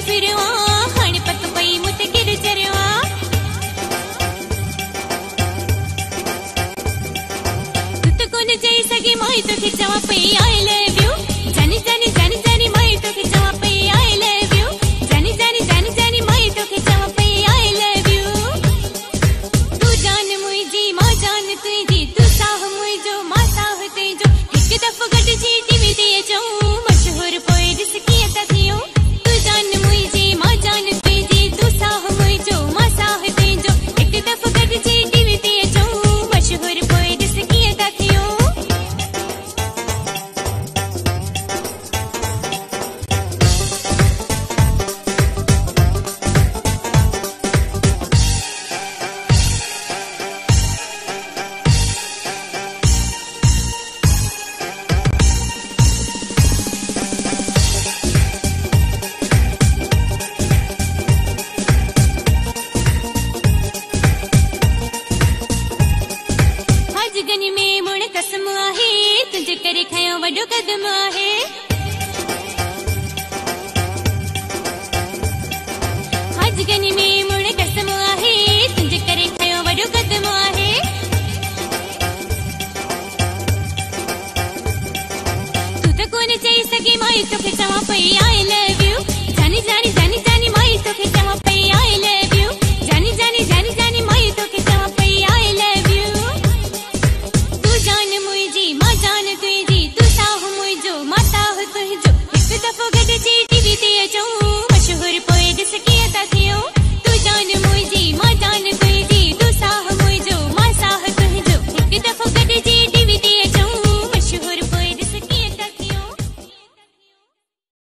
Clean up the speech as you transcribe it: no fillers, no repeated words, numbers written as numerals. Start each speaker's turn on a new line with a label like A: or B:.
A: फिरवा हाणे पत पई मुते गिर चरवा तू तो कोन चई सगी माई तो के चवा पई आई लव यू जानी जानी जानी जानी माई तो के चवा पई आई लव यू जानी जानी जानी जानी माई तो के चवा पई आई लव यू तू जान मुई जी मां जान तुई जी तू साह मुई जो मां साह तुई जो एक दफो गट जी टीवी दिए जाऊं मशहूर पोई दिस किया ता थियो तू जान मुई जी मां जान तुई जी तू साह मुई जो मां साह तुई जो एक दफो गट जी टीवी दिए जाऊं मशहूर पोई दिस किया ता थियो गनी में मुण कसम आहे तुझे करे खयो वडो कदम आहे आज गनी में मुण कसम आहे तुझे करे खयो वडो कदम आहे तू तो कोन चई सगी माई तो के चवा पई आई ले